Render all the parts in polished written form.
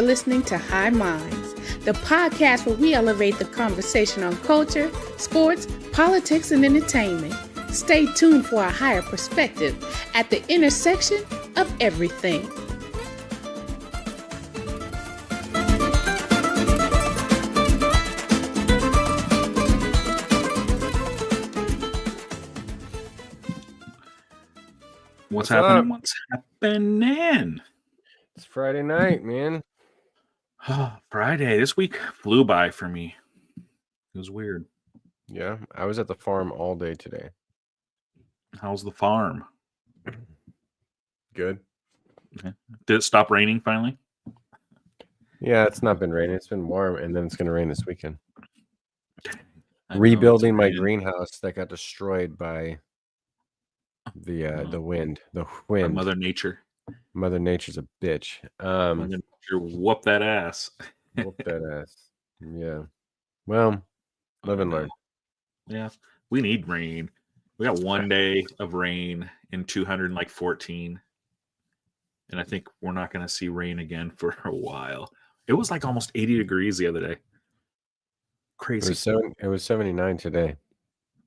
for listening to High Minds, the podcast where we elevate the conversation on culture, sports, politics, and entertainment. Stay tuned for a higher perspective at the intersection of everything. What's happening? What's happening? It's Friday night, man. Friday. This week flew by for me. It was weird. Yeah, I was at the farm all day today. How's the farm? Good. Okay. Did it stop raining finally? Yeah, it's not been raining. It's been warm, and then it's going to rain this weekend. Rebuilding my greenhouse that got destroyed by the wind. The wind. Mother Nature. Mother Nature's a bitch. Mother Nature whoop that ass. Whoop that ass. Yeah. Well, live and learn. Yeah. We need rain. We got one day of rain in 214. And I think we're not going to see rain again for a while. It was like almost 80 degrees the other day. Crazy. It was 79 today.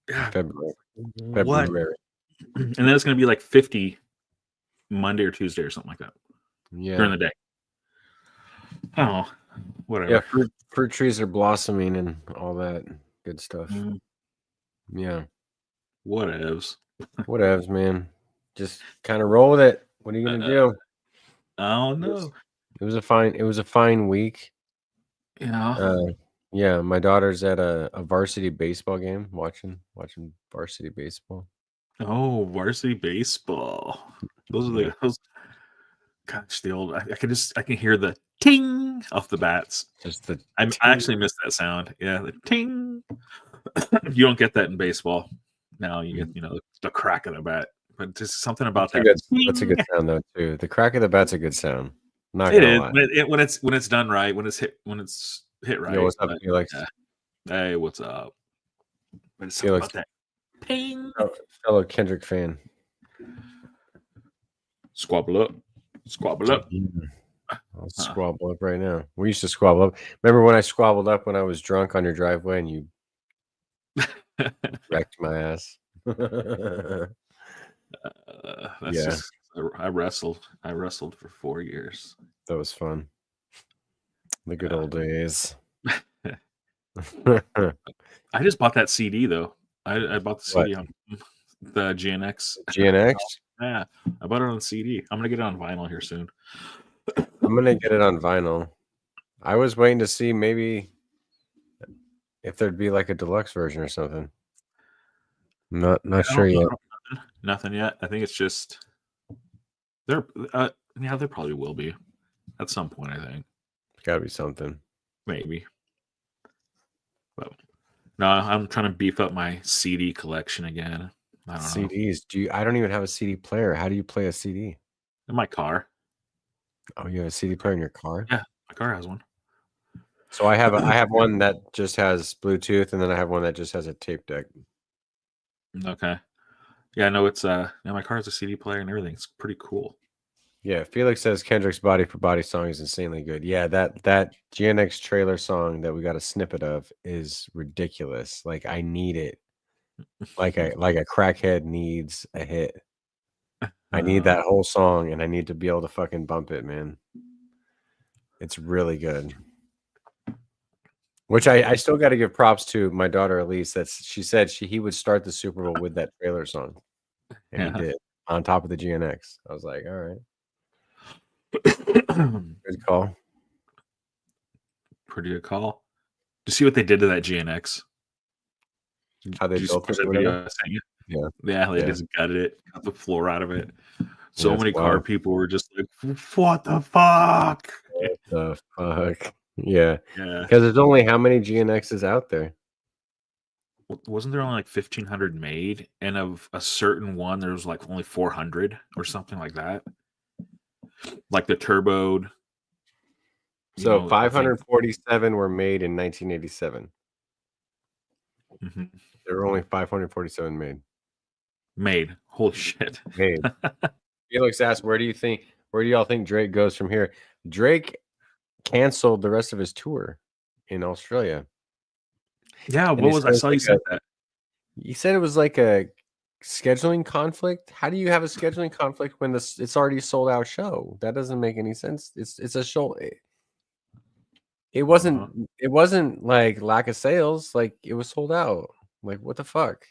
Yeah. February. What? And then it's going to be like 50 Monday or Tuesday or something like that. Yeah. During the day. Oh, whatever. Yeah, fruit trees are blossoming and all that good stuff. Yeah. Whatevs. Whatevs, man. Just kind of roll with it. What are you gonna do? Oh no. It was a fine week. Yeah. Yeah, my daughter's at a varsity baseball game, watching varsity baseball. Oh, varsity baseball. Those are those. Gosh, the old. I can hear the ting off the bats. Just the. I actually miss that sound. Yeah, the ting. You don't get that in baseball. Now you get the crack of the bat, but just something about that. That's a good sound though too. The crack of the bat's a good sound. It is when it's done right, when it's hit right. Yo, what's up, Felix? Hey, what's up? But it's Felix, about that. Ping. Fellow Kendrick fan. Squabble up. I'll squabble up right now. We used to squabble up. Remember when I squabbled up when I was drunk on your driveway and you wrecked my ass? I wrestled for 4 years. That was fun. The good old days. I just bought that CD though. I bought the CD on the GNX. GNX? Yeah, I bought it on CD. I'm gonna get it on vinyl here soon. I'm gonna get it on vinyl. I was waiting to see maybe if there'd be like a deluxe version or something. Not sure yet. Nothing yet. I think it's just there. There probably will be at some point. I think gotta be something. Maybe. But no, I'm trying to beef up my CD collection again. I don't know. CDs? I don't even have a CD player. How do you play a CD? In my car. Oh, you have a CD player in your car? Yeah, my car has one. So I have one that just has Bluetooth, and then I have one that just has a tape deck. Okay. Yeah, no, it's my car has a CD player and everything. It's pretty cool. Yeah, Felix says Kendrick's Body for Body song is insanely good. Yeah, that GNX trailer song that we got a snippet of is ridiculous. Like I need it. Like a crackhead needs a hit. I need that whole song, and I need to be able to fucking bump it, man. It's really good. Which I still got to give props to my daughter Elise. She said he would start the Super Bowl with that trailer song, and he did on top of the GNX. I was like, all right. Good call. Pretty good call. To see what they did to that GNX. How they built it? Yeah, they just gutted it, got the floor out of it. So many car people were just like, "What the fuck? What the fuck?" Yeah. Because there's only how many GNXs out there? Wasn't there only like 1,500 made, and of a certain one there was like only 400 or something like that? Like the turboed. So 547 were made in 1987. Mm-hmm. There were only 547 made. Holy shit. Made. Felix asked, where do y'all think Drake goes from here? Drake canceled the rest of his tour in Australia. Yeah, And what was I saw you said that. He said it was like a scheduling conflict. How do you have a scheduling conflict when it's already a sold out show? That doesn't make any sense. It's a show. It wasn't like lack of sales. Like it was sold out. Like what the fuck? I'd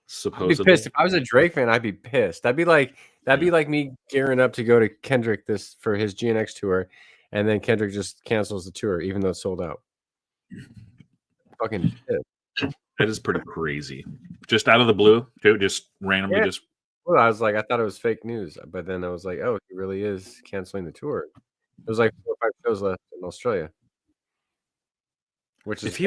be Supposedly. pissed if I was a Drake fan. I'd be pissed. That'd be like me gearing up to go to Kendrick for his GNX tour, and then Kendrick just cancels the tour even though it's sold out. Fucking pissed. That is pretty crazy. Just out of the blue, too. Just randomly, Yeah. Well, I thought it was fake news, but then I was like, oh, he really is canceling the tour. It was like 4 or 5 shows left in Australia. Which is if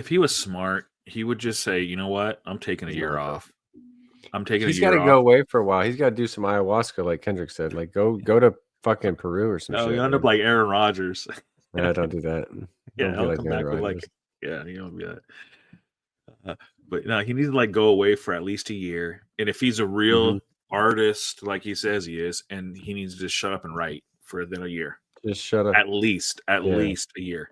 he was smart, he would just say, you know what, I'm taking a year off. I'm taking He's a year off. He's got to go away for a while. He's got to do some ayahuasca, like Kendrick said. Like go to fucking Peru or some shit. You end up like Aaron Rodgers. Yeah, don't do that. Yeah, Don't I'll come back with like, yeah, you don't be that. But no, he needs to like go away for at least a year. And if he's a real artist, like he says he is, and he needs to just shut up and write for then a year. Just shut up. At least a year.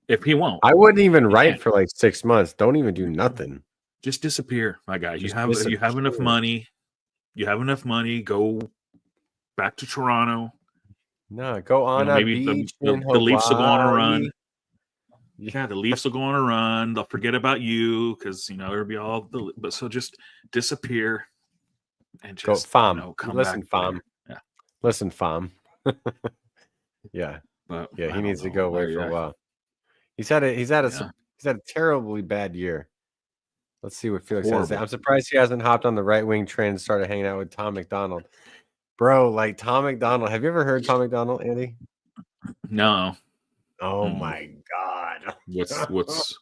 If he won't, I wouldn't even write for like 6 months. Don't even do nothing. Just disappear, my guy. You have enough money. You have enough money. Go back to Toronto. No, go on maybe beach the Leafs will go on a run. Yeah, the Leafs will go on a run. They'll forget about you because it'll be all. But so just disappear and just go farm. Come Listen, back farm. Yeah, listen, farm. Yeah, but yeah. He needs to go away for a while. He's had a terribly bad year. Let's see what Felix has to say. I'm surprised he hasn't hopped on the right wing train and started hanging out with Tom McDonald. Bro, like Tom McDonald. Have you ever heard Tom McDonald, Andy? No. Oh my God. What's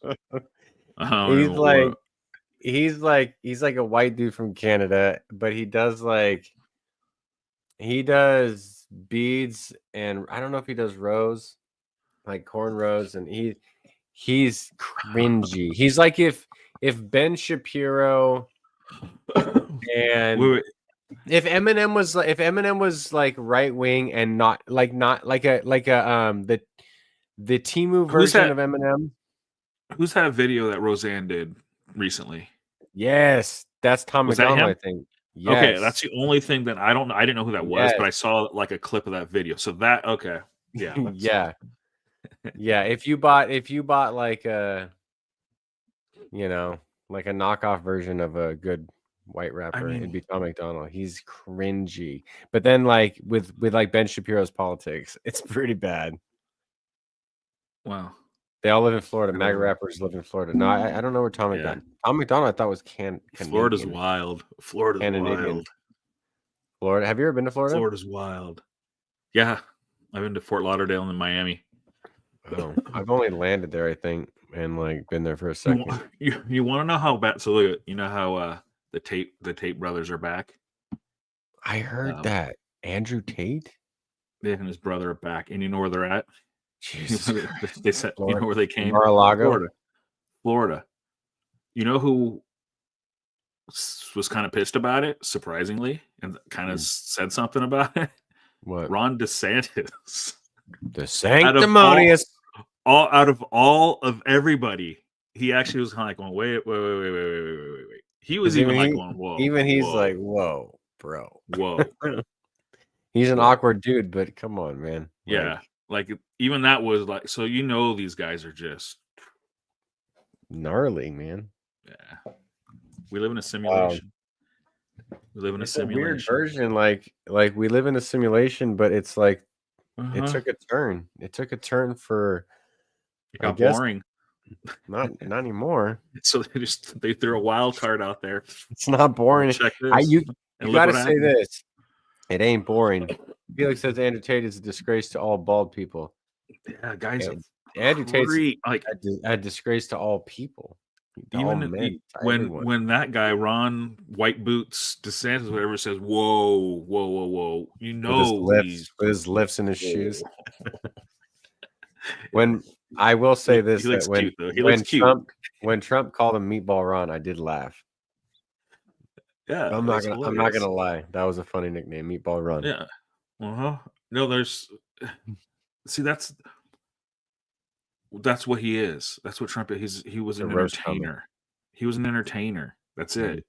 he's like a white dude from Canada, but he does beads, and I don't know if he does rose, like cornrows, and he's cringy. He's like if Ben Shapiro and if Eminem was like right wing and not like the Temu version of Eminem. Who's that video that Roseanne did recently? Yes, that's Tom McDonald, I think. Yes. Okay, that's the only thing that I didn't know who that was, but I saw like a clip of that video. So that yeah. Yeah, if you bought like a like a knockoff version of a good white rapper, it'd be Tom McDonald. He's cringy. But then like with like Ben Shapiro's politics, it's pretty bad. Wow. They all live in Florida. MAGA rappers live in Florida. No, I don't know where Tom McDonald. Tom McDonald, I thought was Canadian. Florida's wild. Wild. Florida. Have you ever been to Florida? Florida's wild. Yeah, I've been to Fort Lauderdale and Miami. Oh, I've only landed there, I think, and like been there for a second. You want to know how bad? So look, you know how the Tate brothers are back. I heard that Andrew Tate, and his brother are back, and you know where they're at. Jesus they said, Florida. You know where they came? Mar-a-Lago, Florida. You know who was kind of pissed about it, surprisingly, and kind of said something about it? What? Ron DeSantis. The sanctimonious. Out of all of everybody, he actually was kind of like going, wait. He was even like going, whoa. Even he's like, whoa, bro. Whoa. He's an awkward dude, but come on, man. Yeah. Like even that was like, so these guys are just gnarly, man. Yeah. We live in a simulation. It's a weird version, like we live in a simulation, but it's like it took a turn. It took a turn for it got boring. Not anymore. So they threw a wild card out there. It's not boring. You gotta say this. It ain't boring. Felix says Andrew Tate is a disgrace to all bald people. Yeah, guys. Andrew Tate's like a disgrace to all people. Even when that guy Ron White Boots DeSantis whatever says whoa, with his lifts in his shoes. When I will say this, he looks cute though. He looks cute. When Trump called him Meatball Ron, I did laugh. Yeah, I'm not gonna lie. That was a funny nickname, Meatball Ron. Yeah. No, there's See, that's what he is. That's what Trump is. He was an A roast entertainer. He was an entertainer. That's Mhm. it.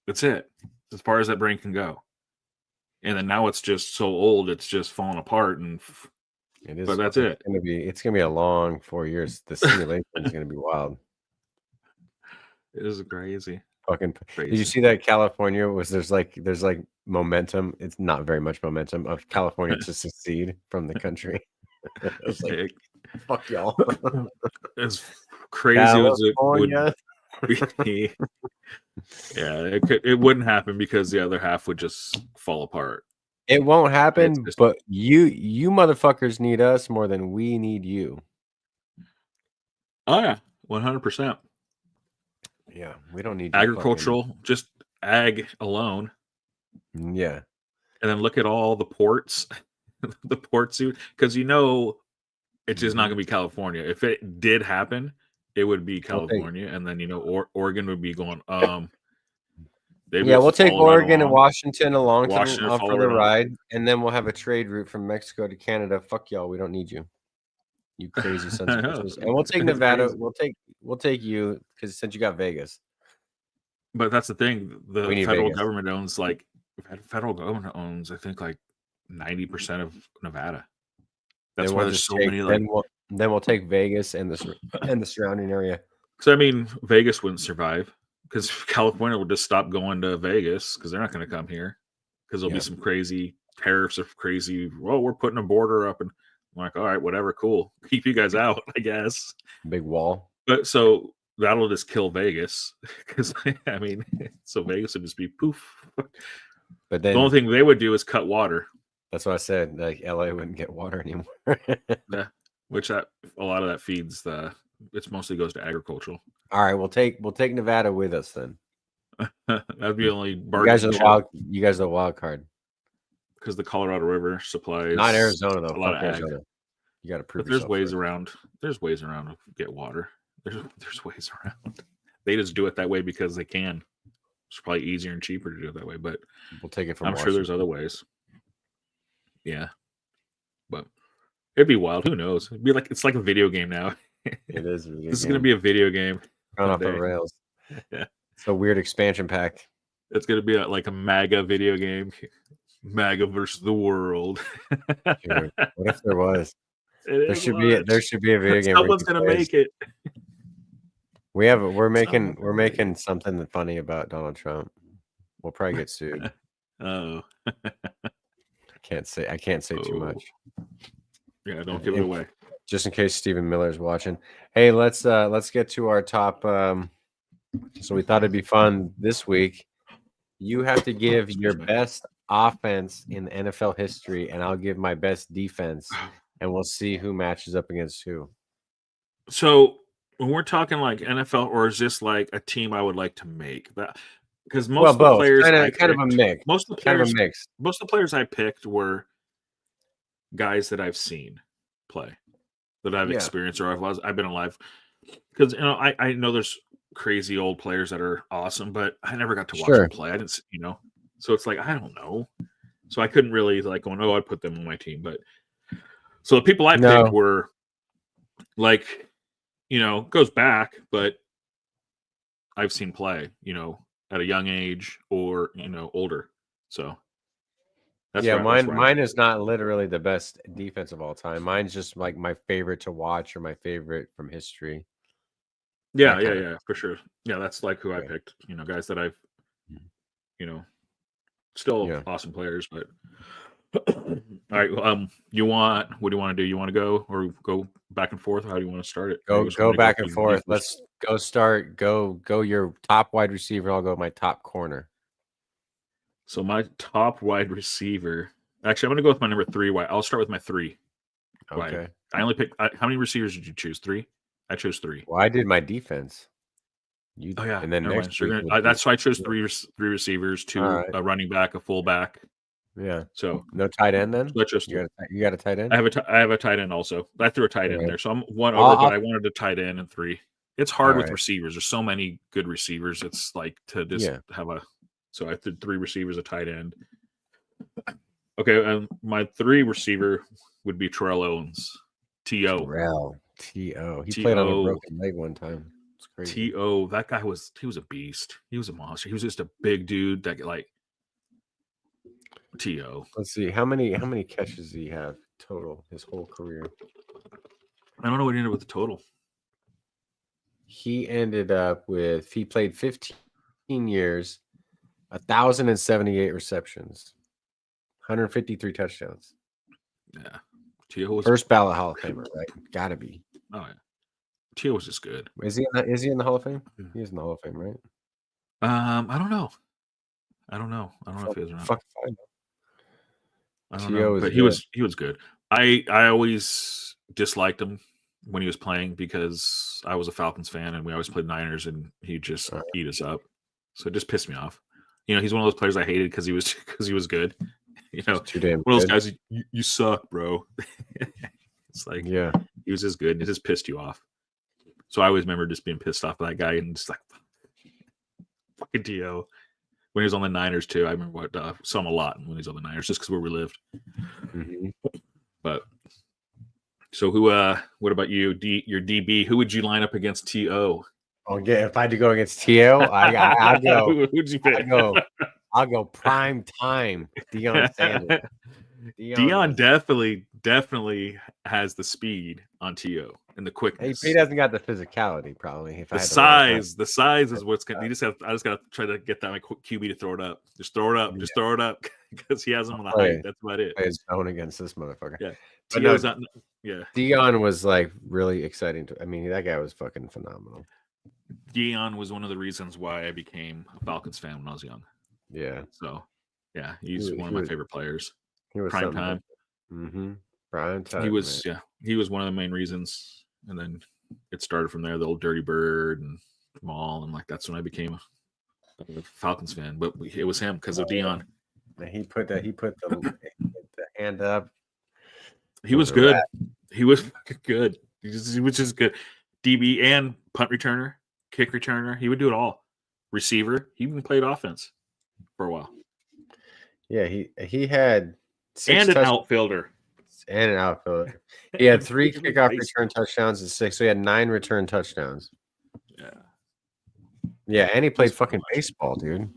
That's it. As far as that brain can go. And then now it's just so old, it's just falling apart. It is. But that's it's it. It's gonna be a long 4 years. The simulation is gonna be wild. It is crazy. Fucking. Did you Crazy. see that California was there's like momentum. It's not very much momentum of California to secede from the country. It's like fuck y'all. As crazy as it would California. be, yeah, it wouldn't happen because the other half would just fall apart. It won't happen, just- but you motherfuckers need us more than we need you. Oh yeah, 100%. Yeah, we don't need you Agricultural, just ag alone, Yeah, and then look at all the ports, the ports, because it's just not going to be California. If it did happen, it would be California, and then Oregon would be going. We'll take Oregon and Washington along for the ride, and then we'll have a trade route from Mexico to Canada. Fuck y'all, we don't need you. You crazy sons of bitches. And we'll take Nevada. We'll take you because since you got Vegas. But that's the thing. The federal Vegas. government owns I think like 90% of Nevada. That's why there's so many. Then we'll take Vegas and the surrounding area. So I mean, Vegas wouldn't survive because California would just stop going to Vegas because they're not going to come here because there'll be some crazy tariffs or crazy. Well, we're putting a border up, and I'm like, all right, whatever, cool. Keep you guys out, I guess. Big wall. But so that'll just kill Vegas because I mean, so Vegas would just be poof. But then the only thing they would do is cut water. That's what I said. Like LA wouldn't get water anymore. Yeah, which a lot of that feeds it mostly goes to agricultural. All right, we'll take Nevada with us then. That'd be only you guys are the wild card. Because the Colorado River supplies not Arizona though. A lot of Arizona. You got to prove. But there's ways around. There's ways around to get water. There's ways around. They just do it that way because they can. It's probably easier and cheaper to do it that way. But we'll take it from. I'm sure there's other ways. Yeah, but it'd be wild. Who knows? It'd be it's like a video game now. It is. This is going to be a video game. Going off the rails. Yeah. It's a weird expansion pack. It's going to be like a MAGA video game. MAGA versus the world. Dude, what if there was? There should be a video game. Someone's going to make it. We're making something funny about Donald Trump. We'll probably get sued. Oh. I can't say too much. Yeah, don't give it away. Just in case Stephen Miller's watching. Hey, let's get to our top. So we thought it'd be fun this week. You have to give your best offense in NFL history, and I'll give my best defense, and we'll see who matches up against who. So when we're talking like NFL, or is this like a team I would like to make? That because most of the players kind of a mix. Most of the players I picked were guys that I've seen play, that I've experienced, or I've been alive. Because I know there's crazy old players that are awesome, but I never got to watch them play. I didn't, so it's like I don't know. So I couldn't really I'd put them on my team. But so the people I picked were like, goes back, but I've seen play, at a young age or older. So that's mine is not literally the best defense of all time. Mine's just like my favorite to watch or my favorite from history. Yeah, for sure. Yeah, that's like who I picked. Guys that I've, still awesome players. But all right, what do you want to do? You want to go or go back and forth? Or how do you want to start it? Go back and forth. Let's go start. Go your top wide receiver. I'll go my top corner. So my top wide receiver. Actually, I'm going to go with my number 3 wide. I'll start with my 3. Okay. Wide. I only picked. How many receivers did you choose? 3. I chose 3. Well, I did my defense. And then that's why I chose 3 receivers, 2 a running back, a fullback. Yeah. So no tight end then. You got a tight end. I have a tight end also. I threw a tight end there, so I'm one over. But I wanted a tight end and 3. It's hard with receivers. There's so many good receivers. It's like to just have a. So I threw 3 receivers, a tight end. Okay, and my 3 receiver would be Terrell Owens. T.O. Terrell. T.O. He played on a broken leg one time. It's crazy. T.O. That guy was a beast. He was a monster. He was just a big dude that like T.O. Let's see. How many catches did he have total his whole career? I don't know what he ended with the total. He ended up with, he played 15 years, 1,078 receptions, 153 touchdowns. Yeah. T.O. was First ballot Hall of Famer, right? Gotta be. Oh yeah. T.O. was just good. Is he in the Hall of Fame? He is in the Hall of Fame, right? I don't know. I don't know if he was or not. Fuck fine. I don't know. But he was good. I always disliked him when he was playing because I was a Falcons fan and we always played Niners and he just eat us up. So it just pissed me off. You know, he's one of those players I hated because he was good. You know, too damn one of those guys. You suck, bro. It's like, yeah, he was just good and it just pissed you off. So I always remember just being pissed off by that guy and just like, fucking T.O. When he was on the Niners too, I remember saw him a lot when he was on the Niners, just because where we lived. Mm-hmm. But so what about you? Your DB? Who would you line up against T.O.? Oh yeah, if I had to go against T.O., I'll go. Who'd you pick? I'll go prime time. Deion Sanders. Deion definitely has the speed on T.O. and the quickness. He doesn't got the physicality, probably. The size is what's going. I just got to try to get that my QB to throw it up. Just throw it up. Just throw it up because he has him on the height. That's about it. He's going against this motherfucker. Yeah, T.O.'s not. Yeah, Deion was like really exciting. I mean, that guy was fucking phenomenal. Deion was one of the reasons why I became a Falcons fan when I was young. Yeah. So, yeah, he's one of my favorite players. He was prime time. Mm-hmm. Prime time. He was one of the main reasons, and then it started from there. The old Dirty Bird and Jamal, and like that's when I became a Falcons fan. But it was him because of Deion. He put the hand up. He was good. He was good. He was just good. DB and punt returner, kick returner. He would do it all. Receiver. He even played offense for a while. Yeah, he had an outfielder. And an outfielder. He had 3 kickoff return touchdowns and 6. So he had 9 return touchdowns. Yeah. Yeah, and he played fucking baseball, dude.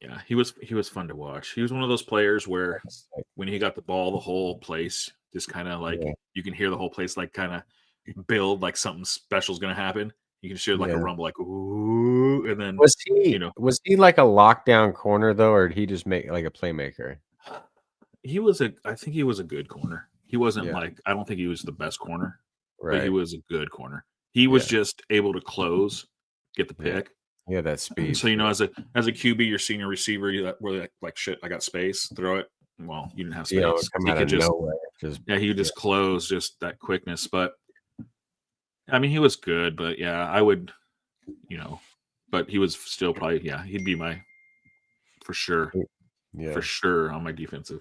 Yeah, he was fun to watch. He was one of those players where when he got the ball, the whole place just kind of like you can hear the whole place like kind of build like something special is going to happen. You can hear like a rumble, like ooh, and then was he like a lockdown corner though, or did he just make like a playmaker? I think he was a good corner. He wasn't like, I don't think he was the best corner, but he was a good corner. He was just able to close, get the pick. Yeah, that speed. So, you know, as a QB, your senior receiver, you really like shit, I got space, throw it. Well, you didn't have space. Come out of nowhere. He would just close, just that quickness. But I mean, he was good, but yeah, I would, but he was still probably, he'd be my, for sure on my defensive.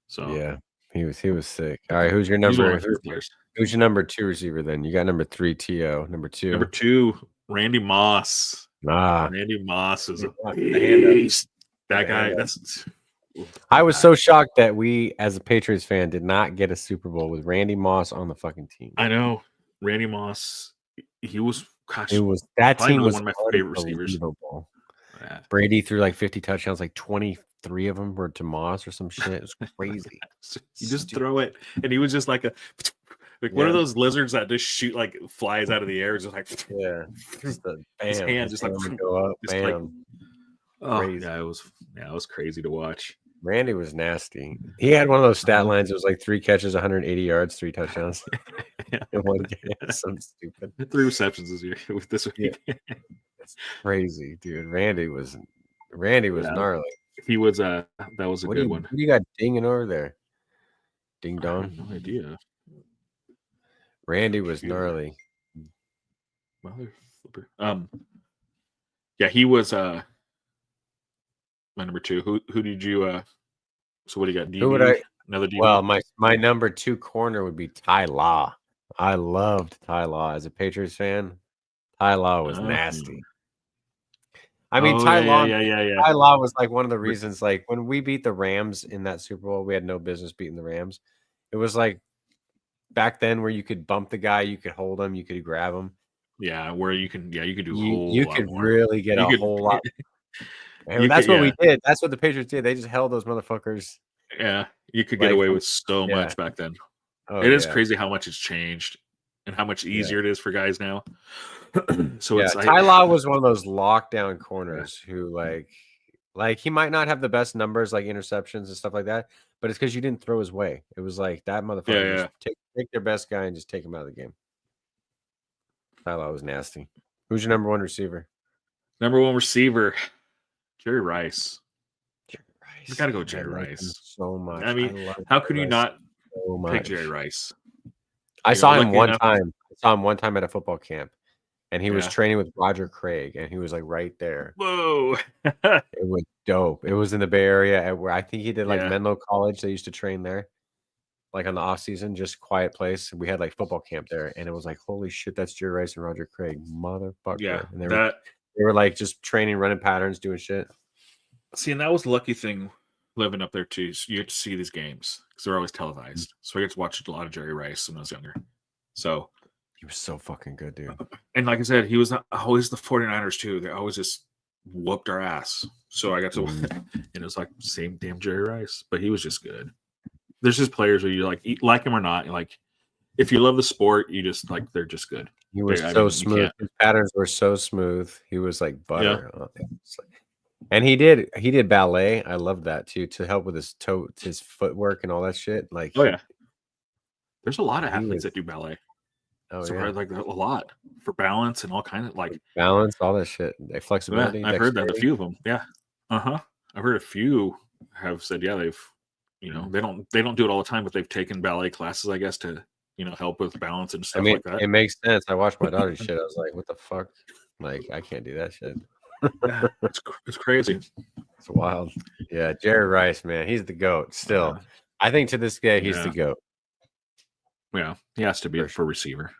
So yeah, he was sick. All right, who's your number? Who's your number 2 receiver then? You got number 3 T.O. Number 2, Randy Moss. Randy Moss is a beast. That guy. I was so shocked that we, as a Patriots fan, did not get a Super Bowl with Randy Moss on the fucking team. I know Randy Moss. He was. Gosh, that team was one of my favorite receivers. Yeah. Brady threw like 50 touchdowns, like 23 of them were to Moss or some shit. It was crazy. You just throw it, and he was just like one of those lizards that just shoot like flies out of the air, just like his hand just like go up, bam. Crazy. It was crazy to watch. Randy was nasty. He had one of those stat lines. It was like 3 catches, 180 yards, 3 touchdowns. In one game. Something stupid. 3 receptions this year with this week. It's crazy, dude. Randy was gnarly. He was that was a good one. What do you got dinging over there? Ding dong. I have no idea. Randy was gnarly. Mother flipper. Yeah, he was my number 2. Who did you so what do you got? Who would I another DB? Well, my number 2 corner would be Ty Law. I loved Ty Law as a Patriots fan. Ty Law was nasty. I mean, Ty Law was like one of the reasons. Like when we beat the Rams in that Super Bowl, we had no business beating the Rams. It was like back then where you could bump the guy, you could hold him, you could grab him. Yeah, where you can do a You whole you lot could more. really get You a could- whole lot. And You that's could- what we yeah. did. That's what the Patriots did. They just held those motherfuckers. Yeah, you could get Like, away with so yeah. much back then. Oh, It is yeah. crazy how much it's changed and how much easier it is for guys now. So Yeah, it's Ty Law was one of those lockdown corners who like he might not have the best numbers like interceptions and stuff like that, but it's because you didn't throw his way. It was like that motherfucker Yeah. just take their best guy and just take him out of the game. Ty Law was nasty. Who's your number one receiver? Number one receiver, Jerry Rice. Jerry Rice. You gotta go I Jerry like him Rice. so much. I mean, love how Jerry can you Rice not so pick much. Jerry Rice? I You saw know, him lucky one enough- time. I saw him one time at a football camp, and he was Yeah. training with Roger Craig, and he was like right there. Whoa. It was dope. It was in the Bay Area at where I think he did like Yeah. Menlo College. They used to train there, like on the off season, just quiet place. We had like football camp there, and it was like, holy shit, that's Jerry Rice and Roger Craig, motherfucker. Yeah. And they That were like just training, running patterns, doing shit. see, and that was the lucky thing living up there too. So you get to see these games because they're always televised. So I get to watch a lot of Jerry Rice when I was younger. So, He was so fucking good, dude. and like I said, he was always the 49ers too. They always just whooped our ass. So I got to, and it was like same damn Jerry Rice, but he was just good. There's just players where you like him or not. Like if you love the sport, you just like they're just good. He was I so mean, you smooth. can't- His patterns were so smooth. He was like butter. And he did ballet. I love that too, to help with his footwork and all that shit. Like, Oh yeah, there's a lot of He athletes was- that do ballet. oh So yeah, like a lot for balance and all kinds of like balance, all that shit. Like flexibility. Yeah, I've heard that a dexterity. few of them. Yeah, I've heard a few have said they've, they don't do it all the time, but they've taken ballet classes, I guess, to help with balance and I stuff mean, like that. it makes sense. I watched my daughter's shit. I was like, what the fuck? Like, I can't do that shit. Yeah, it's crazy. It's wild. Yeah, Jerry Rice, man, he's the GOAT still. I think to this day, he's the GOAT. Yeah, he has to be For for receiver.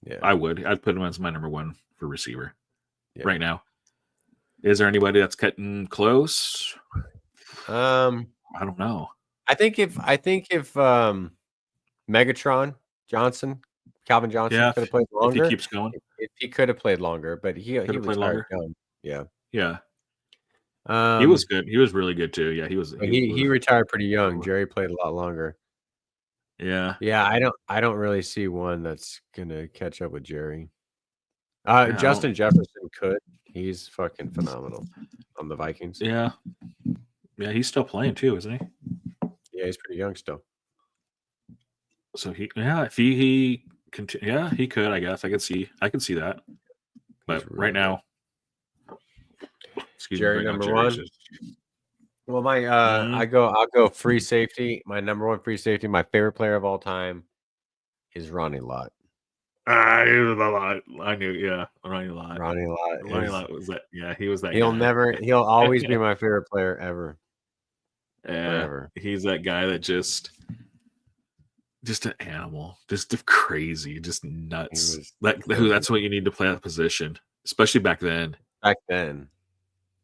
Yeah. I'd put him as my number one for receiver Yeah. right now. Is there anybody that's cutting close? I don't know. I think if Megatron Johnson, Calvin Johnson Yeah, could have played If longer, he keeps going, if he could have played longer, but he Could've played retired longer? young. Yeah. yeah, Um, he was good. He was really good too. Yeah, he was. he retired pretty young. Jerry played a lot longer. Yeah, Yeah, I don't really see one that's gonna catch up with Jerry. I Justin Jefferson could. He's fucking phenomenal on the Vikings. yeah. He's still playing too, isn't he? Yeah, he's pretty young still. So if he he could. I guess I could see that. But He's right really now, excuse Jerry me, right now, number one? just- Well, my Mhm. I'll go free safety. My number one free safety, my favorite player of all time is Ronnie Lott. I knew, yeah, Ronnie Lott. Ronnie Lott. Ronnie is- Lott was that. Yeah, he was that. He'll guy. he'll always be my favorite player ever. Yeah, Forever. he's that guy that just an animal, just crazy, just nuts. was- That's what you need to play that position, especially back then. Back then,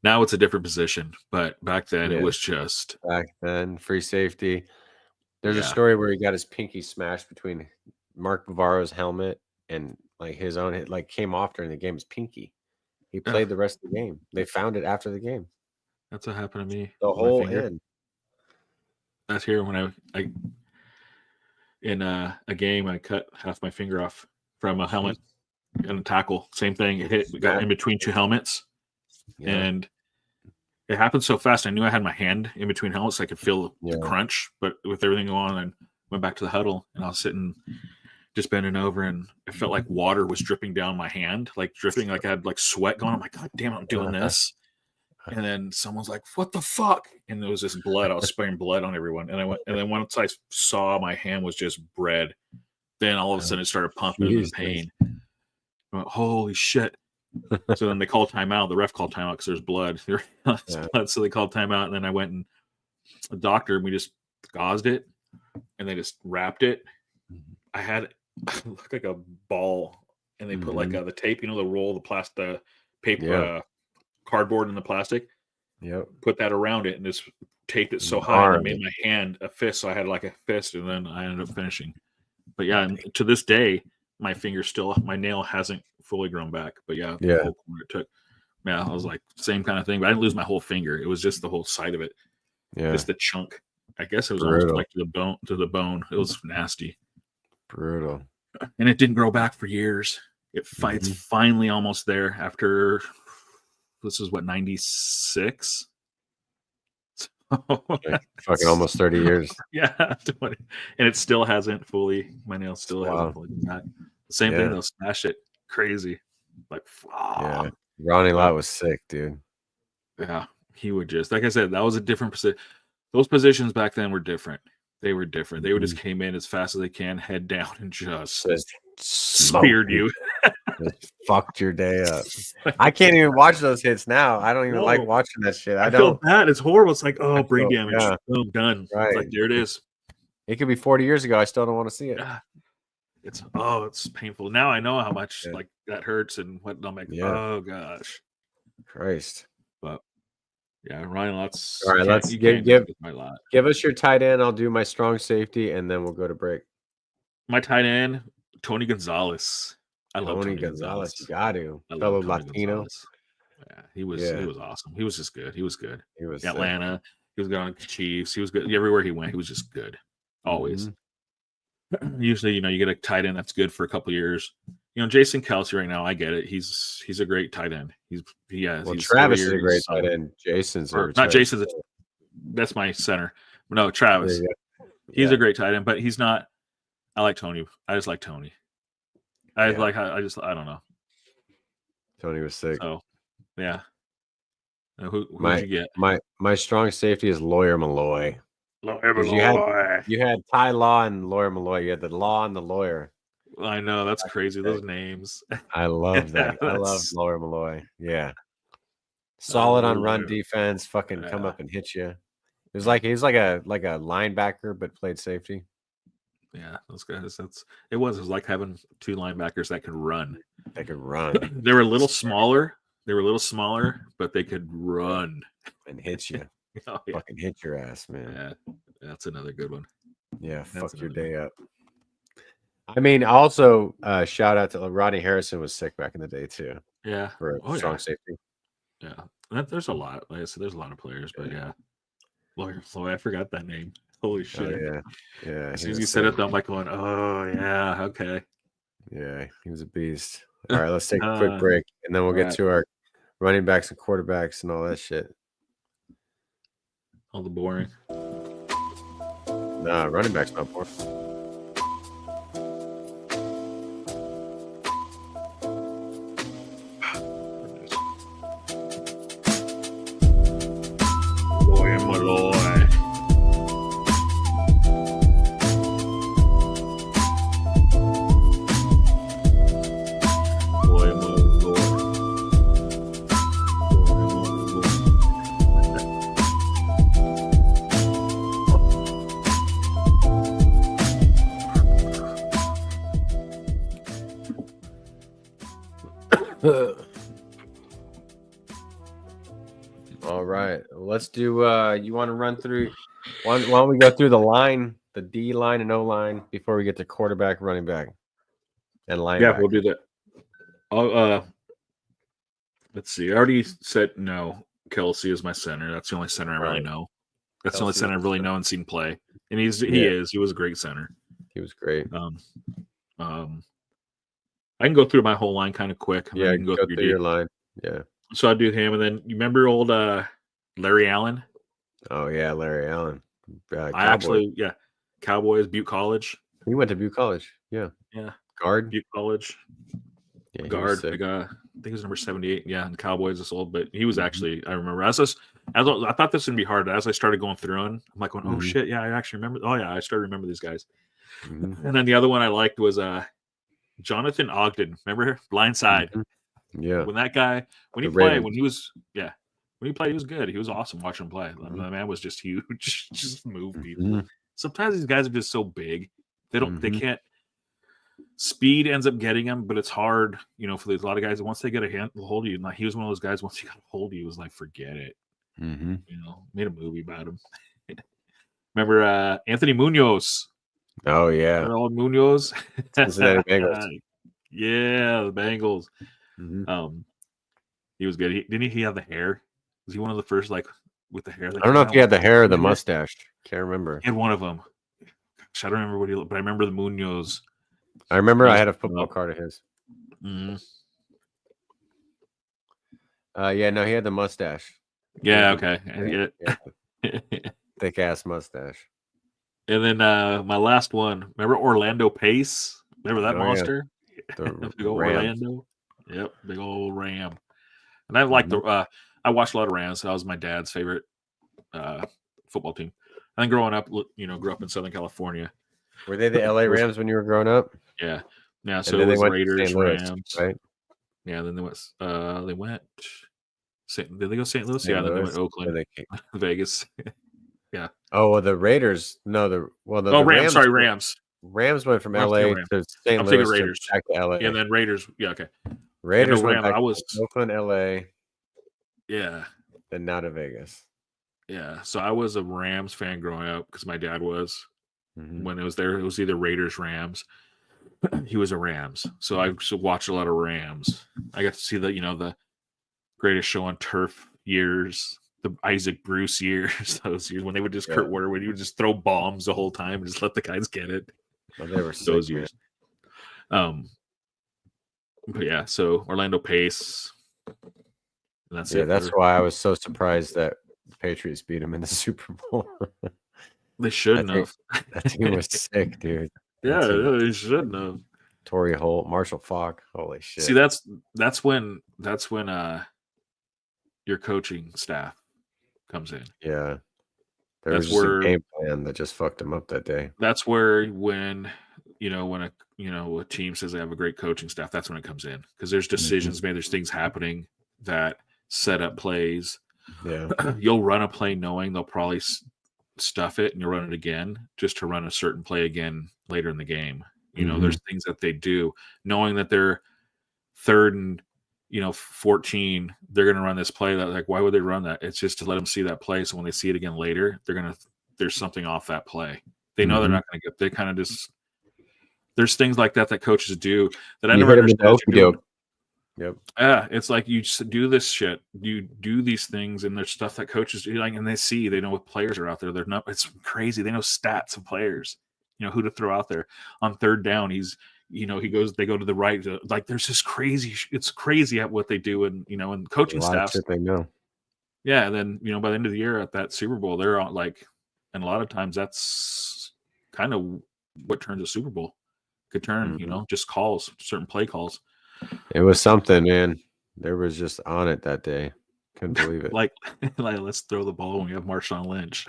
Now it's a different position, but back then Yeah. it was just free safety. There's a Yeah. story where he got his pinky smashed between Mark Bavaro's helmet and like his own. It like came off during the game. His pinky. He played the rest of the game. They found it after the game. that's what happened to me. The with my whole finger. end. That's here when I in a game I cut half my finger off from a helmet and a tackle. Same thing. It got in between two helmets, Yeah. and it happened so fast. I knew I had my hand in between helmets, so I could feel the Yeah. crunch. But with everything going on, I went back to the huddle, and I was sitting, just bending over, and it felt like water was dripping down my hand, like dripping, like I had like sweat going. I'm like, God damn, I'm doing this. And then someone's like, "What the fuck?" And there was this blood. I was spraying blood on everyone. And then once I saw my hand was just red, then all of a sudden it started pumping in Jesus. pain. I went, holy shit. So then they called timeout. The ref called timeout because there's blood. There's Yeah. blood. So they called timeout. And then I went and a doctor, and we just gauzed it, and they just wrapped it. I had it look like a ball, and they put like the tape, the roll, the plastic, paper, Yeah. cardboard in the plastic, Yep. put that around it and just taped it so high and Arm. it made my hand a fist. So I had like a fist, and then I ended up finishing. But yeah, and to this day, my nail hasn't fully grown back. But yeah, Yeah. the whole corner it took. Yeah, I was like, same kind of thing. But I didn't lose my whole finger. It was just the whole side of it. Yeah. Just the chunk. I guess it was Brutal. almost like to the bone. It was nasty. Brutal. And it didn't grow back for years. It's finally almost there after, this is what, 96? Fucking almost 30 years. Yeah. 20. And it still hasn't fully, my nail still hasn't fully come back. Same thing, they'll smash it crazy. Like, yeah. Ronnie Lott was sick, dude. Yeah. He would just, like I said, that was a different position. Those positions back then were different. They were different. They would just came in as fast as they can, head down, and just speared you. Just fucked your day up. I can't even watch those hits now. I don't even like watching that shit. I feel don't. bad. It's horrible. It's like, oh, brain damage. Yeah. Boom, done. Right. It's like, there it is. It could be 40 years ago. I still don't want to see it. Yeah. It's painful. Now I know how much like that hurts and what I'm like, oh gosh. Christ. But yeah, Ryan Lott's. All right, let's give us your tight end. I'll do my strong safety, and then we'll go to break. My tight end, Tony Gonzalez. I love Tony Gonzalez. You got to. Fellow Latino. Gonzalez. Yeah, he was awesome. He was just good. He was good. He was Atlanta. He was good on the Chiefs. He was good everywhere he went. He was just good. Always. Usually, you get a tight end that's good for a couple of years. Jason Kelce right now, I get it. He's a great tight end. He's Travis is a great tight end. Jason's not Jason's. That's my center. No, Travis. He's a great tight end, but he's not. I like Tony. I just like Tony. I don't know. Tony was sick. So, yeah. Who'd you get? My strong safety is Lawyer Malloy. You had Ty Law and Lawyer Malloy. You had the Law and the Lawyer. I know, that's crazy. Those names. I love that. I love Lawyer Malloy. Yeah. Solid on run defense. Fucking come up and hit you. He's like a linebacker, but played safety. Yeah, those guys. It was like having two linebackers that could run. They could run. They were a little smaller, but they could run and hit you. Fucking hit your ass, man. Yeah, that's another good one. Yeah, fuck your day up. I mean, also shout out to Rodney Harrison was sick back in the day too. Yeah, for strong safety. Yeah, there's a lot. Like I said, there's a lot of players, but Lawyer Floyd, I forgot that name. Holy shit! Yeah. As soon as you said it, I'm like going, oh yeah, okay. Yeah, he was a beast. All right, let's take a quick break, and then we'll get to our running backs and quarterbacks and all that shit. All the boring. Nah, running backs not boring. All right, let's do you want to run through why don't we go through the line, the D line and O line before we get to quarterback, running back, and linebacker? Yeah, we'll do that. Let's see. I already said no. Kelce is my center. That's the only center I really know. That's the only center I've really known and seen play. And he was a great center. He was great. I can go through my whole line kind of quick. Yeah, you can go through your line. Yeah. So I do him, and then you remember old Larry Allen? Oh yeah, Larry Allen. Cowboys, Butte College. He went to Butte College. Yeah. Guard. Butte College. Yeah, guard. I think he was number 78. Yeah, and Cowboys this old, but he was actually. I remember I thought this would be hard. As I started going through, and I'm like, oh shit, yeah, I actually remember. Oh yeah, I started to remember these guys. And then the other one I liked was Jonathan Ogden. Remember Blindside? Yeah. When he played, he was good. He was awesome watching him play. The man was just huge, just moved people. Sometimes these guys are just so big. They can't. Speed ends up getting him, but it's hard, for a lot of guys. Once they get a hold of you, like he was one of those guys. Once he got a hold of you, it was like forget it. Mm-hmm. Made a movie about him. Remember Anthony Munoz? Oh yeah, Raul Munoz. Cincinnati Bengals. Yeah, the Bengals. Mm-hmm. He was good. Didn't he have the hair? Was he one of the first with the hair? I don't know if he had the hair or the mustache. Can't remember. He had one of them. Gosh, I don't remember what he looked, but I remember the Munoz. I remember I had a football card of his. Mm-hmm. Yeah, no, he had the mustache. Yeah, okay. I get it. Thick ass mustache. And then my last one. Remember Orlando Pace? Remember that monster? Yeah. Big old Orlando. Yep, big old Ram. And I like I watched a lot of Rams. That was my dad's favorite football team. I think growing up, grew up in Southern California. Were they the LA Rams when you were growing up? Yeah. Yeah, so it was Raiders, Rams. Right? Yeah, then they went did they go St. Louis? Yeah, then they went Oakland, Vegas. Yeah. Oh, well, the Raiders. No, the Rams. Sorry, Rams. Rams went from LA to St. Louis. Raiders. Back to LA. Yeah, and then Raiders. Yeah, okay. Raiders went back to Oakland, LA. Yeah. Then now to Vegas. Yeah. So I was a Rams fan growing up because my dad was. When it was there, it was either Raiders, Rams. He was a Rams. So I watched a lot of Rams. I got to see the Greatest Show on Turf years, the Isaac Bruce years, those years when they would just Kurt Warner, when he would just throw bombs the whole time and just let the guys get it. Well, they were those years. But yeah, so Orlando Pace. That's it. That's why I was so surprised that the Patriots beat him in the Super Bowl. They shouldn't have. That team was sick, dude. Yeah, they shouldn't have. Torrey Holt, Marshall Faulk. Holy shit. See, that's when your coaching staff comes in. Yeah. There was just a game plan that just fucked him up that day. That's where when a team says they have a great coaching staff, that's when it comes in. Because there's decisions made, there's things happening that set up plays. Yeah. You'll run a play knowing they'll probably stuff it and you'll run it again just to run a certain play again later in the game. There's things that they do knowing that they're 3rd and 14, they're going to run this play. That why would they run that? It's just to let them see that play. So when they see it again later, there's something off that play. They know they're not going to get, they kind of just, there's things like that coaches do that I never understood. Yep. Yeah. It's like you just do this shit. You do these things and there's stuff that coaches do, and they know what players are out there. They're not, it's crazy. They know stats of players, who to throw out there on 3rd down. They go to the right. There's this crazy, it's crazy at what they do. And, and coaching staff. They know. Yeah. And then, by the end of the year at that Super Bowl, they're on and a lot of times that's kind of what turns a Super Bowl could turn, just calls, certain play calls. It was something, man. There was just on it that day. Couldn't believe it. like let's throw the ball when we have Marshawn Lynch.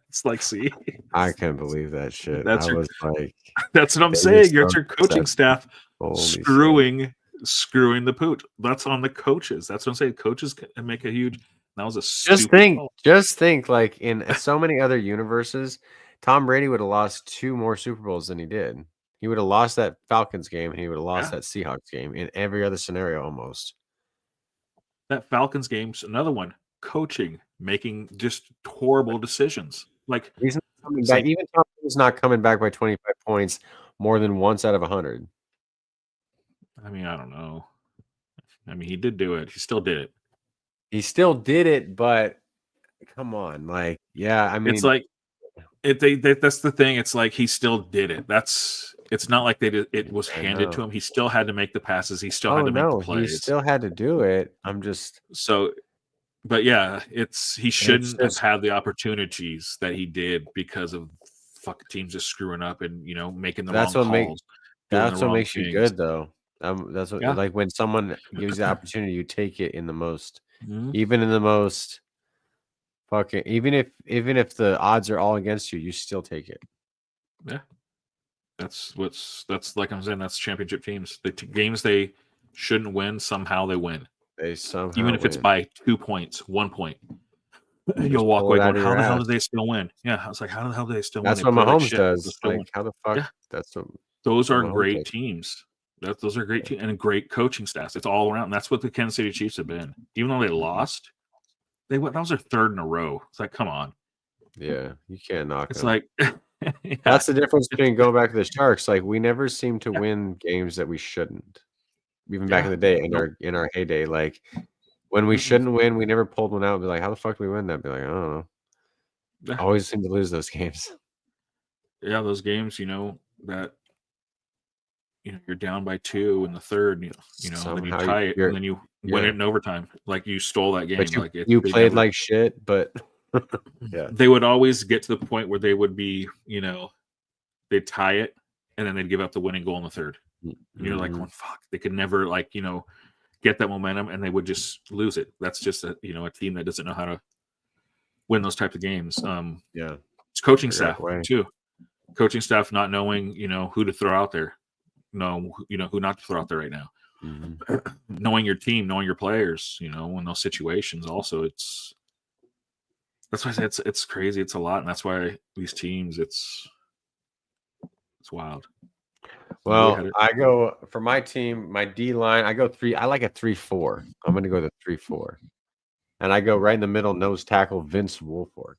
It's see, I can't believe that shit. That's that's what I'm saying. It's your coaching staff screwing the pooch. That's on the coaches. That's what I'm saying. Coaches can make a huge. That was a just think like in so many other universes, Tom Brady would have lost 2 more Super Bowls than he did. He would have lost that Falcons game and he would have lost that Seahawks game in every other scenario almost. That Falcons game's another one. Coaching, making just horrible decisions. He's not coming back. Even Tom Brady's not coming back by 25 points more than once out of 100. I mean, I don't know. I mean, he did do it. He still did it. He still did it, but come on, yeah. I mean, it's that's the thing. It's he still did it. It's not like it was handed to him. He still had to make the passes. He still had to make the plays. He still had to do it. I'm just but yeah, he shouldn't have had the opportunities that he did because of fucking teams just screwing up and making the wrong calls. That's what makes you good, though. That's what when someone gives you the opportunity, you take it in the most, even in the most fucking, even if the odds are all against you, you still take it. Yeah. That's like I'm saying, that's championship teams. The games they shouldn't win, somehow they win. They somehow even if it's by 2 points, 1 point. You'll walk away going, how the hell did they still win? Yeah, I was like, how the hell did they still win? That's what Mahomes does. How the fuck? Yeah. Those are great teams. Those are great teams and great coaching staffs. It's all around. That's what the Kansas City Chiefs have been. Even though they lost, that was their third in a row. It's like, come on. Yeah, you can't knock It's them. like, yeah. That's the difference between going back to the Sharks. Like we never seem to win games that we shouldn't. Even back in the day, in our heyday, like when we shouldn't win, we never pulled one out and be like, how the fuck do we win that? Be like, I don't know. Yeah. Always seem to lose those games. Yeah, those games, that you're down by 2 in the third, and then you tie it, and then you win it in overtime. Like you stole that game. But you played like shit, but yeah. They would always get to the point where they would be, they'd tie it, and then they'd give up the winning goal in the third. And you're like, oh, fuck. They could never get that momentum, and they would just lose it. That's just a team that doesn't know how to win those types of games. Yeah, it's coaching staff too. Coaching staff not knowing, who to throw out there, who not to throw out there right now. Knowing your team, knowing your players, in those situations. Also, that's why I say it's crazy. It's a lot, and that's why these teams, it's wild. Well, I go for my team, my D line. I go 3. I like a 3-4. I'm going to go the 3-4, and I go right in the middle, nose tackle Vince Wilfork.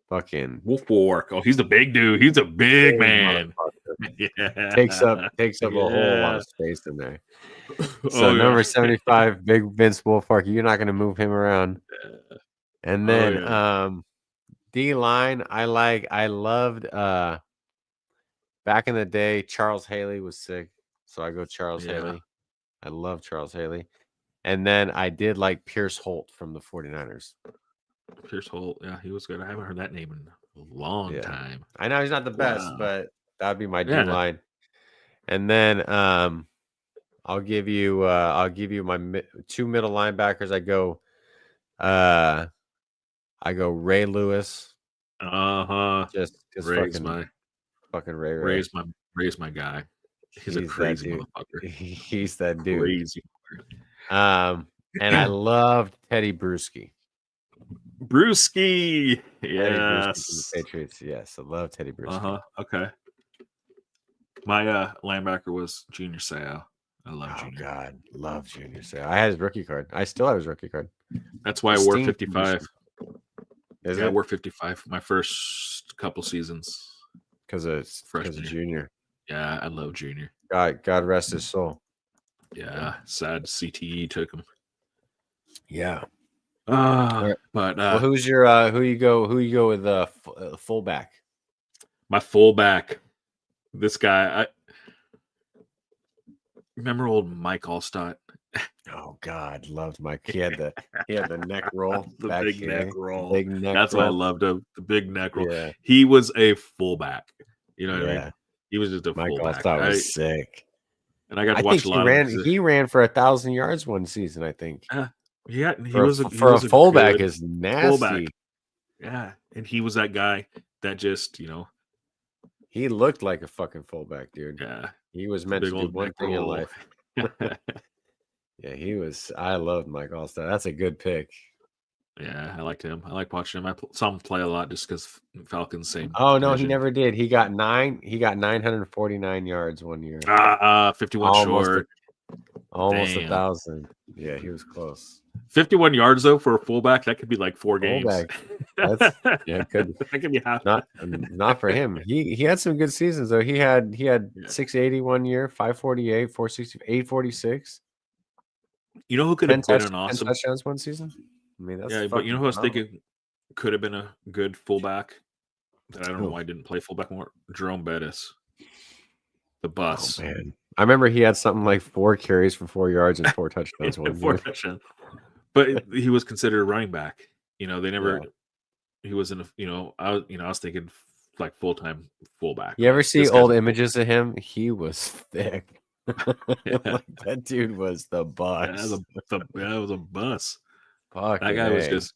Fucking Wilfork. Oh, he's a big dude. He's a big man. Yeah, takes up a whole lot of space in there. So number 75, big Vince Wilfork. You're not going to move him around. And then D line, I loved. Back in the day, Charles Haley was sick, so I go Charles Haley. I love Charles Haley. And then I did like Pierce Holt from the 49ers. Pierce Holt, yeah, he was good. I haven't heard that name in a long time. I know he's not the best, but that'd be my D line. And then I'll give you my 2 middle linebackers. I go Ray Lewis. Just fucking Ray. Ray's my guy. He's a crazy motherfucker. He's that dude. Crazy. And I loved Teddy Bruschi. Bruschi, yes. Patriots, yes. I love Teddy Bruschi. Okay. My linebacker was Junior Seau. I love Junior. Oh God, love Junior Seau. I had his rookie card. I still have his rookie card. That's why I wore 55. I wore 55 my first couple seasons. Because of Junior. Yeah, I love Junior. God rest his soul. Yeah, sad CTE took him. Yeah. But who's your who you go with fullback? My fullback. This guy, I remember old Mike Allstott. Oh God, loved Mike. He had the neck roll. The big neck roll. Big neck That's roll. why I loved him. The big neck roll. Yeah. He was a fullback. You know what I mean? He was just a Mike fullback. Allstott was sick. And I got to watch a lot of him. He ran for 1,000 yards one season, I think. Yeah, he was a fullback is nasty. Fullback. Yeah, and he was that guy that just, he looked like a fucking fullback, dude. Yeah. He was meant to do one thing in life. Yeah, he was. I loved Mike Allstott. That's a good pick. Yeah, I liked him. I like watching him. I saw him play a lot just because Falcons same. Oh no, he never did. He got 949 yards one year. 51 short. Almost 1,000. Yeah, he was close. 51 yards though for a fullback, that could be like 4 games. That's could that could be half. Not for him. He had some good seasons though. He had 680 one year, 548, 460, 846. You know who could have been an awesome 10 touchdowns one season? I mean, that's but you know who I was thinking could have been a good fullback that I don't know why I didn't play fullback more? Jerome Bettis. The bus. Oh, man. I remember he had something like 4 carries for 4 yards and 4 touchdowns one year. But he was considered a running back. They never he was in I was thinking like full-time fullback. You ever see old images of him? He was thick. Like, that dude was the bus. Yeah, it was a bus. Fuck, that guy was just.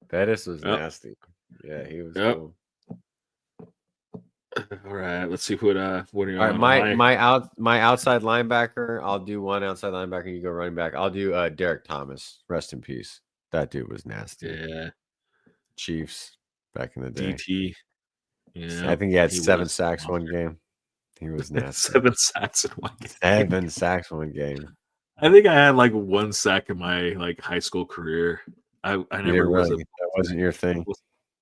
Bettis was nasty. Yeah, he was cool. All right, let's see what are you. All right, my outside linebacker. I'll do one outside linebacker. You go running back. I'll do Derek Thomas. Rest in peace. That dude was nasty. Yeah. Chiefs back in the day. DT. Yeah. I think he had 7 sacks one game. He was nasty. 7 sacks in one game. 7 sacks one game. I think I had like 1 sack in my like high school career. I You never didn't was really, that wasn't your thing.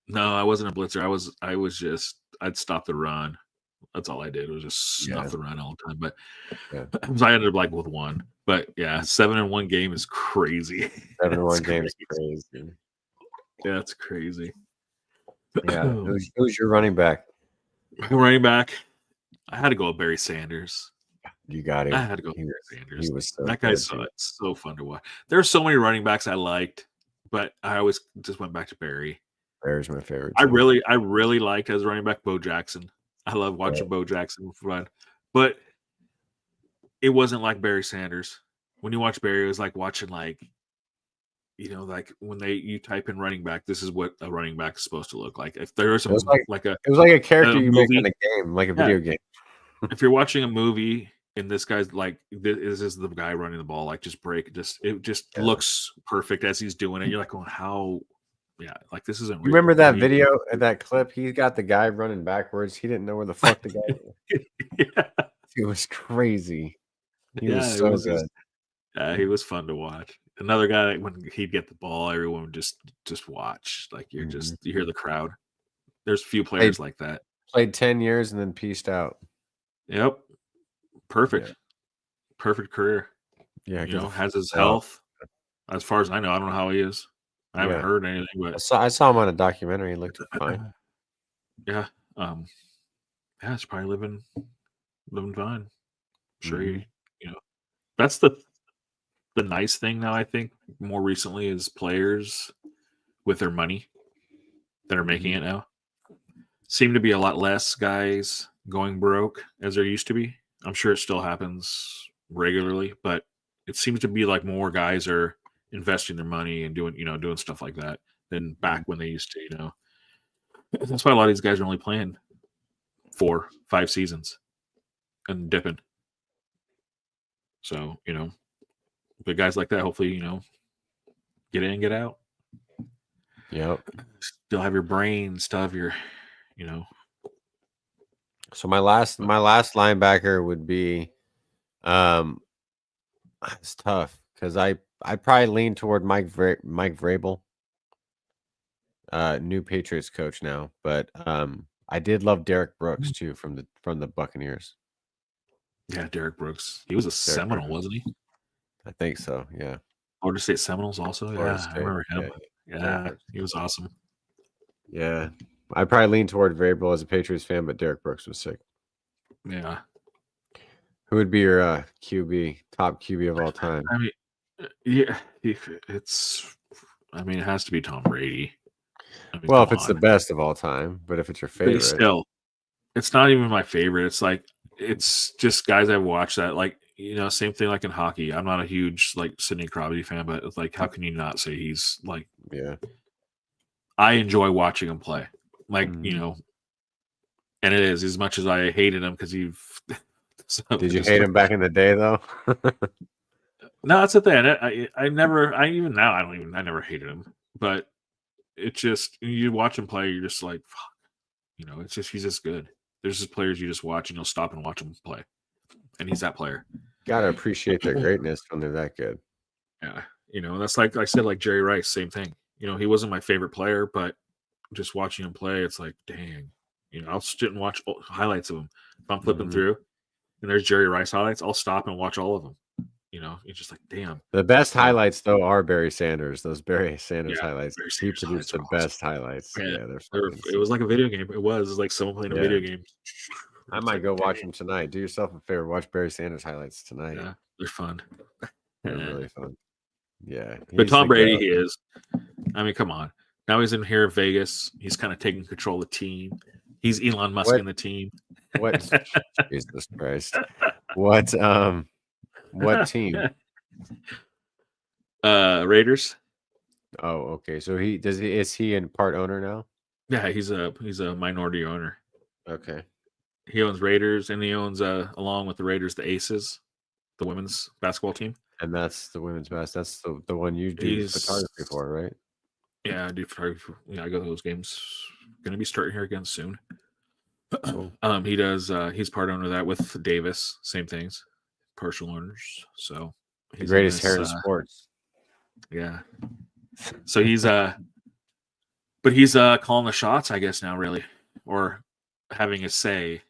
no, I wasn't a blitzer. I was just I'd stop the run. That's all I did was just snuff Yeah. the run all the time. But Yeah. so I ended up like with 1. But yeah, 7 in 1 game is crazy. 7-1 That's game is crazy. crazy. Yeah, it's crazy. Yeah. Who's your running back? Running back, I had to go with Barry Sanders. You got I him. had to go with Barry Sanders. He was so That good, guy's dude. so fun to watch. There are so many running backs I liked, but I always just went back to Barry. Barry's my favorite. I too. really liked as running back Bo Jackson. I love watching Bo Jackson run, but it wasn't like Barry Sanders. When you watch Barry, it was like watching like like when you type in running back, this is what a running back is supposed to look like. If there's It was like a it was like a character you make movie. in a game, like a video game. If you're watching a movie and this guy's like this is the guy running the ball, like just it just looks perfect as he's doing it. You're like, going, how? Yeah, like this isn't. You remember that video, that clip? He got the guy running backwards. He didn't know where the fuck the guy was. Yeah. It was crazy. He was it so good. He was fun to watch. Another guy, when he'd get the ball, everyone would just watch. Like you're just you hear the crowd. There's a few players like that. Played 10 years and then pieced out. Yep. Perfect. Perfect career. Yeah, has his health. As far as I know, I don't know how he is. I haven't heard anything, but I saw him on a documentary. He looked fine. Yeah. It's probably living fine. Sure, that's the nice thing now. I think more recently is players with their money that are making it now seem to be a lot less guys going broke as there used to be. I'm sure it still happens regularly, but it seems to be like more guys are investing their money and doing stuff like that than back when they used to. That's why a lot of these guys are only playing 4-5 seasons and dipping. So, but guys like that, hopefully, get in, get out. Yep. Still have your brain, still have your, So my last linebacker would be, it's tough because I probably lean toward Mike Vrabel, new Patriots coach now, but I did love Derek Brooks too from the Buccaneers. Yeah, Derek Brooks. He was a Seminole, wasn't he? I think so. Yeah. Florida State Seminoles also. Florida State. State. I remember him. Yeah, he was awesome. Yeah, I probably lean toward Vrabel as a Patriots fan, but Derek Brooks was sick. Yeah. Who would be your QB, top QB of all time? I mean, yeah, it has to be Tom Brady. Well, if it's the best of all time, but if it's your favorite, still, it's not even my favorite. It's like it's just guys I've watched that, like, same thing like in hockey. I'm not a huge like Sidney Crosby fan, but it's like, how can you not say he's like? Yeah, I enjoy watching him play. Like and it is as much as I hated him because you've. Did you hate him back in the day though? No, that's the thing. I never hated him, but it's just you watch him play, you're just like, fuck. It's just he's just good. There's just players you just watch and you'll stop and watch him play, and he's that player. Gotta appreciate their greatness when they're that good. Yeah, that's like I said, like Jerry Rice, same thing. He wasn't my favorite player, but just watching him play, it's like, dang. I'll sit and watch highlights of him. If I'm flipping through and there's Jerry Rice highlights, I'll stop and watch all of them. It's just like, damn. The best highlights though are Barry Sanders. Those Barry Sanders highlights. Barry He produced the best highlights. Yeah, it was like a video game. It was like someone playing a video game. I might go watch them tonight. Do yourself a favor. Watch Barry Sanders highlights tonight. Yeah, they're fun. They're really fun. Yeah. But Tom Brady, he is. I mean, come on. Now he's in here in Vegas. He's kind of taking control of the team. He's Elon Musk in the team. What? Jesus Christ. What team? Raiders. Oh, okay. So is he in part owner now? Yeah, he's a minority owner. Okay. He owns Raiders, and he owns along with the Raiders the Aces, the women's basketball team. And that's the women's best. That's the one you do photography for, right? Yeah, I do photography. Yeah, I go to those games. Going to be starting here again soon. Cool. He does. He's part owner of that with Davis. Same things, partial owners. So The He's greatest in hair this, in sports. yeah. So he's but he's calling the shots, I guess now, really, or having a say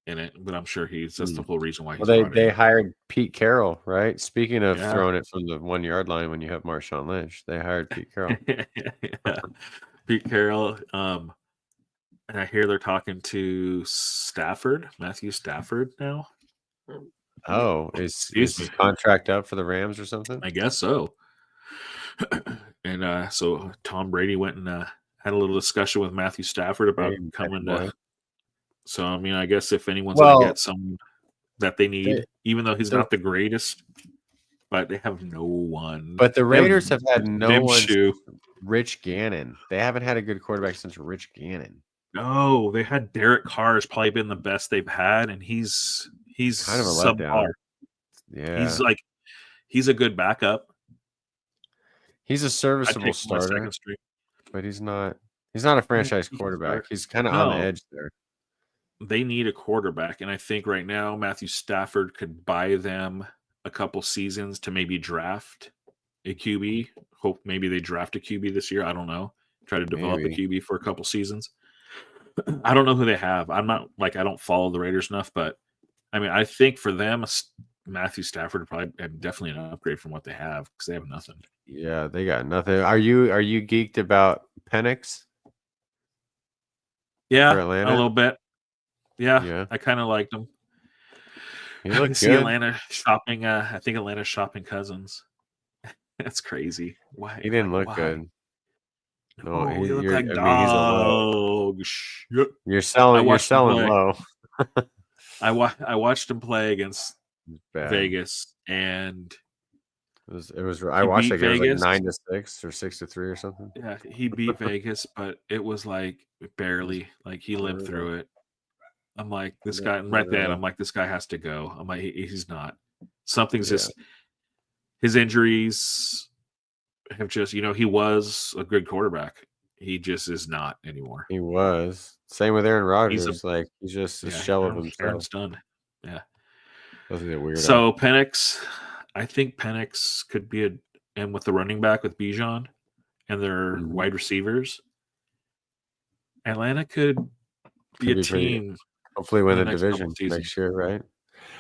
in it. But I'm sure that's the whole reason why he's Well, brought they in. hired Pete Carroll, right? Speaking of Yeah. throwing it from the 1 yard line when you have Marshawn Lynch, they hired Pete Carroll. Yeah. Pete Carroll. And I hear they're talking to Matthew Stafford now. Oh, is Excuse his me. contract up for the Rams or something? I guess so. And so Tom Brady went and had a little discussion with Matthew Stafford about Hey, coming boy. to. So I mean, I guess if anyone's going to get someone that they need, even though he's not the greatest, but they have no one. But the Raiders have had no one. Minshew. Rich Gannon. They haven't had a good quarterback since Rich Gannon. No, they had Derek Carr has probably been the best they've had, and he's kind of a subpar. letdown. Yeah, he's a good backup. He's a serviceable starter, but he's not a franchise quarterback. He's kind of on the edge there. They need a quarterback, and I think right now Matthew Stafford could buy them a couple seasons to maybe draft a QB. Hope maybe they draft a QB this year. I don't know. Try to develop a QB for a couple seasons. I don't know who they have. I'm not I don't follow the Raiders enough, but I mean, I think for them, Matthew Stafford probably definitely an upgrade from what they have because they have nothing. Yeah, they got nothing. Are you geeked about Penix? Yeah, a little bit. Yeah. I kind of liked him. He looked see good. Atlanta shopping. I think Atlanta's shopping Cousins. That's crazy. Why he didn't look good? No, he looked like dog shit. You're selling low. I watched him play against Vegas, and it was. I watched it. It was like 9-6 or 6-3 or something. Yeah, he beat Vegas, but it was like barely. Like he lived through it. I'm like, this guy right then. I'm like, this guy has to go. I'm like, he's not. Something's just his injuries have just. He was a good quarterback. He just is not anymore. He was. Same with Aaron Rodgers. He's just a shell of himself. Aaron's done. Yeah. That's a weird. So Penix, I think Penix could be and with the running back with Bijan and their wide receivers, Atlanta could be a team. Hopefully win the division next year, right?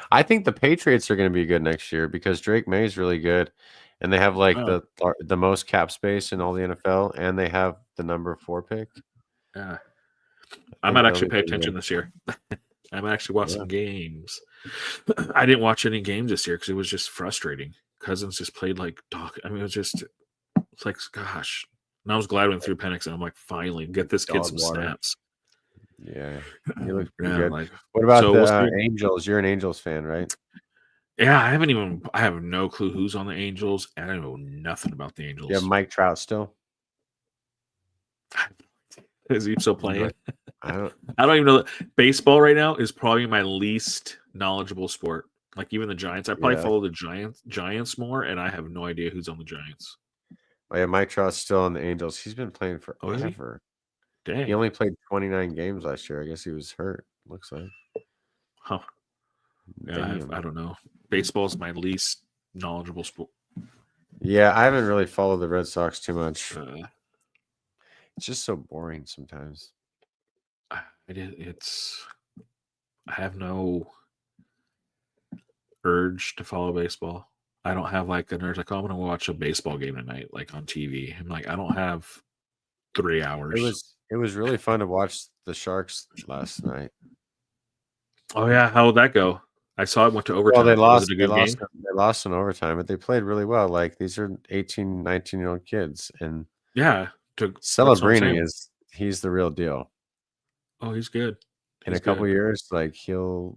I think the Patriots are going to be good next year because Drake May is really good, and they have the most cap space in all the NFL, and they have the number 4 pick. Yeah, I might actually pay attention this year. I might actually watch some games. I didn't watch any games this year because it was just frustrating. Cousins just played like dog. I mean, it's like, gosh. And I was glad when threw Penix, and I'm like, finally, get this kid some snaps. Yeah, he looks pretty good. What about the Angels? You're an Angels fan, right? Yeah, I have no clue who's on the Angels, and I know nothing about the Angels. You have Mike Trout still? Is he still playing? I don't even know. Baseball right now is probably my least knowledgeable sport. Like even the Giants, I probably follow the Giants more, and I have no idea who's on the Giants. Oh yeah, Mike Trout's still on the Angels. He's been playing forever. Dang. He only played 29 games last year. I guess he was hurt. Looks like. Huh. Yeah, I don't know. Baseball is my least knowledgeable sport. Yeah, I haven't really followed the Red Sox too much. It's just so boring sometimes. I have no urge to follow baseball. I don't have like an urge like, I'm going to watch a baseball game tonight, like on TV. I'm like, I don't have 3 hours. It was really fun to watch the Sharks last night. Oh yeah, how would that go? I saw it went to overtime. Well, they lost. They lost in overtime, but they played really well. Like these are 18, 19-year-old kids, and Celebrini he's the real deal. Oh, he's good. In a couple years, like they'll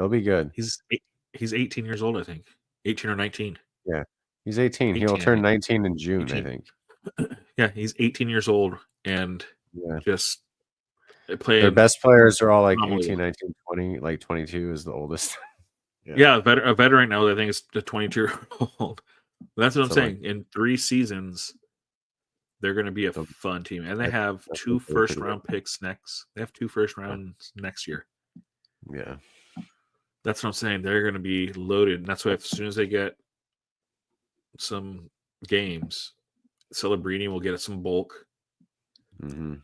be good. He's 18 years old, I think. 18 or 19. Yeah, he's 18. He'll turn 19 in June, 18. I think. Yeah, he's 18 years old and just playing. Their best players are all like 18, 19, 20. Like 22 is the oldest. A veteran now. I think it's the 22-year-old. That's what I'm saying. In 3 seasons, they're going to be a fun team, and they have 2 first-round picks next. They have 2 first rounds next year. Yeah, that's what I'm saying. They're going to be loaded, and that's why as soon as they get some games. Celebrini will get some bulk. Mm-hmm.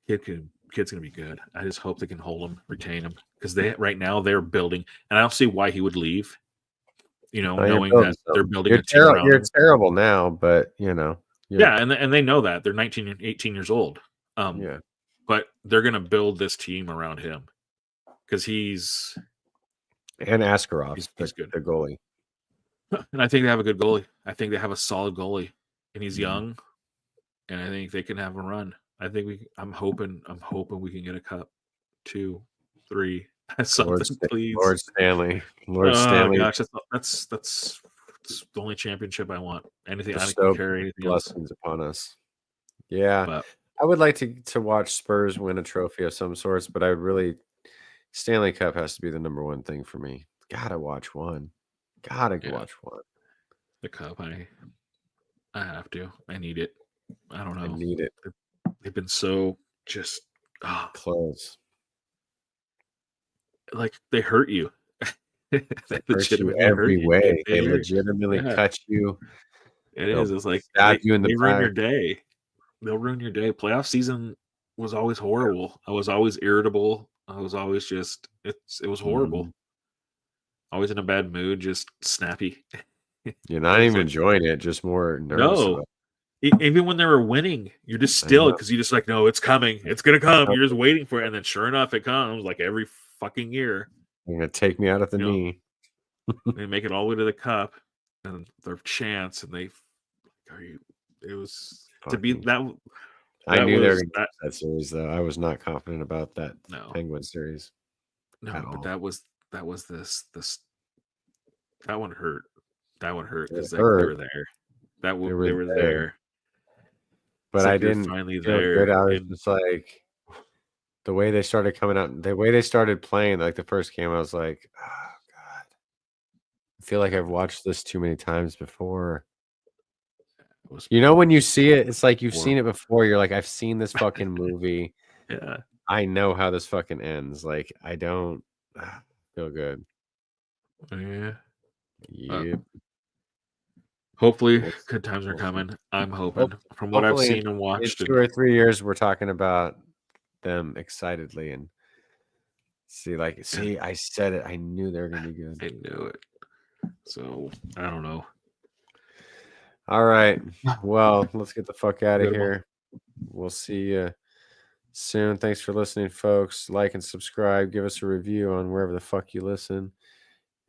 Kid's gonna be good. I just hope they can hold him, retain him, because right now they're building, and I don't see why he would leave. Knowing that they're building a team around you're him. terrible now, but Yeah, and they know that they're 19 and 18 years old. yeah, But they're gonna build this team around him because he's Askarov, he's good. the goalie, and I think they have a good goalie. I think they have a solid goalie, and he's young, and I think they can have a run. I'm hoping we can get a cup, 2, 3, something, please. Lord Stanley. Gosh, that's the only championship I want. Anything I don't care anything blessings else upon us. Yeah, but I would like to watch Spurs win a trophy of some sorts, but I would really Stanley Cup has to be the number one thing for me. Gotta watch one. Watch one. The cup, I have to. I need it. I don't know. I need it. They've been so just close. Like they hurt you. They hurt you every way. They legitimately cut you. It's like stab you in the ruin your day. They'll ruin your day. Playoff season was always horrible. I was always irritable. I was always just it was horrible. Always in a bad mood, just snappy. You're not even enjoying it, just more nervous. No. Even when they were winning, you're just still because you just like, no, it's coming. It's gonna come. You're just waiting for it. And then sure enough, it comes like every fucking year. You're gonna take me out at the knee. They make it all the way to the cup and their chance, and it was to be that. I knew they were going to that series, though. I was not confident about that Penguin series. No, but that was this. That one hurt. That one hurt because they were there. They were there. But I didn't finally there. Good. I was just like the way they started coming out, the way they started playing, like the first game, I was like, oh God. I feel like I've watched this too many times before. When you see it, it's like you've seen it before. You're like, I've seen this fucking movie. Yeah. I know how this fucking ends. Like, I don't feel good. Yeah. Yep. Hopefully, good times are coming. I'm hoping. From what I've seen and watched. In 2 or 3 years, we're talking about them excitedly and see, I said it. I knew they were going to be good. I knew it. So, I don't know. All right. Well, let's get the fuck out of here. We'll see you soon. Thanks for listening, folks. Like and subscribe. Give us a review on wherever the fuck you listen.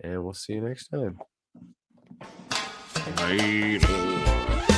And we'll see you next time. Later.